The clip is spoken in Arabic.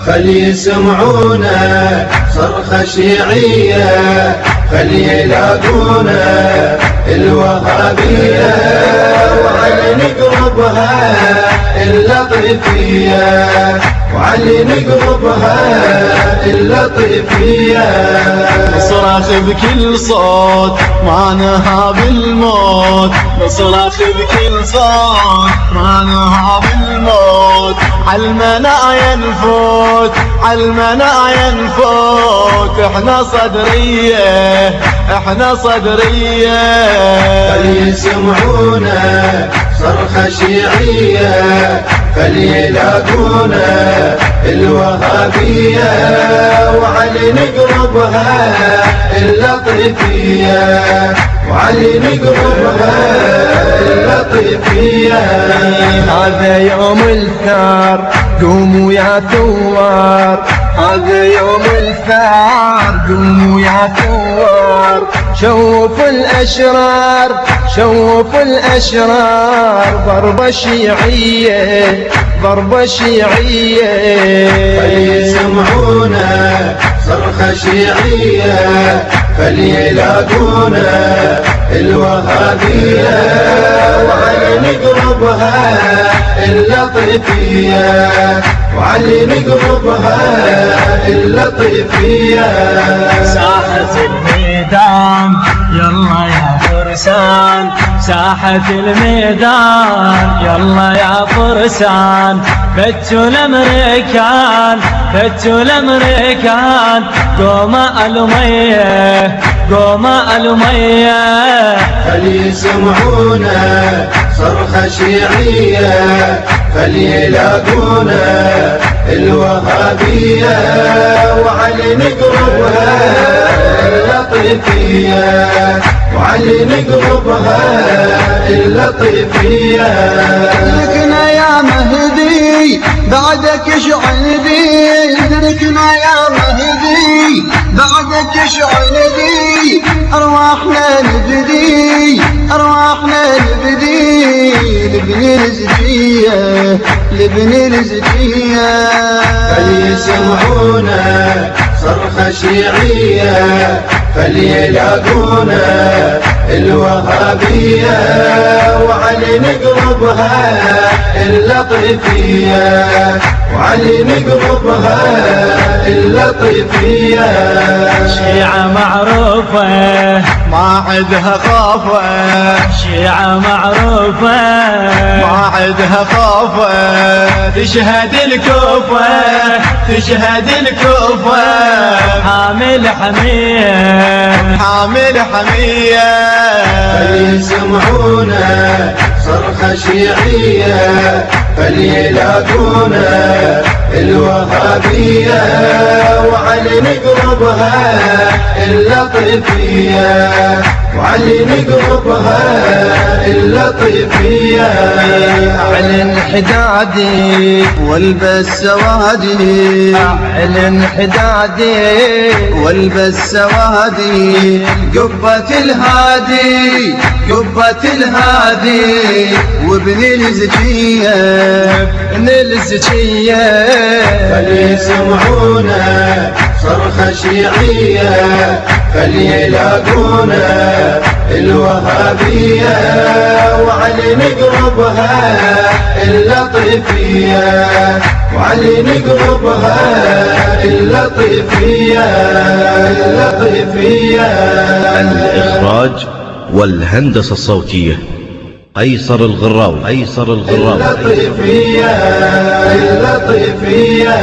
خلي يسمعونا صرخة شيعية، خلي يلاقونا الوهابية، وعلي نقربها اللطيفية، وعلي نقربها اللطيفية. نصرخ بكل صوت ما نهاب الموت، نصرخ بكل صوت ما نهاب الموت، عالمنايا نفوت عالمنايا نفوت، احنا صدرية احنا صدرية. خلي يسمعونا صرخة شيعية، خلي يلاقونا الوهابية، وعلي نقربها اللطيفية، وعلي نقربها اللطيفية. هذا يوم الثار قوموا يا ثوار، هذا يوم الثار قوموا يا ثوار، شوفوا الأشرار شوفوا الأشرار، ضربة شيعية ضربة شيعية. خلي يسمعونا صرخة شيعية، خلي يلاقونا الوهابية، وعلي نقربها اللطيفية، وعلي نقربها اللطيفية. ساحة الميدان يلا يا فرسان، ساحة الميدان يلا يا فرسان، فتوا الامريكان فتوا الامريكان، قوم المية قوم المية. خلي يسمعونا صرخة شيعية، خلي يلاقونا الوهابية، وعلي نقربها اللطيفية، وعلي نقربها اللطيفية. ادركنا يا مهدي بعدك اشعل بي، ادركنا يا مهدي بعدك اشعل بي، ارواحنا نبدي ارواحنا نبدي، لبني الزكية لبني الزكية. خلي يسمعونا صرخة شيعية، خلي يلاقونا الوهابية، وعلي نقربها اللطيفية، وعلي نقربها اللطيفية. شيعة معروفة ما عدها خوفة، شيعة معروفة ما عدها خوفة، تشهد الكوفة تشهد الكوفة، حامل حمية حامل حمية. خلي يسمعونا صرخة شيعية، خلي يلاقونا الوهابية، وعلي نقربها اللطيفية، وعلي نقربها اللطيفية. اعلن حدادي والبس سوادي، اعلن حدادي والبس سوادي، قبة الهادي قبة الهادي، وابن الزكية ابن الزكية. خلي يسمعونا صرخة شيعية، خلي يلاقونا الوهابية، وعلي نقربها اللطيفية، وعلي نقربها اللطيفية اللطيفية. الإخراج والهندسة الصوتية قيصر الغراوي. اللطيفية اللطيفية.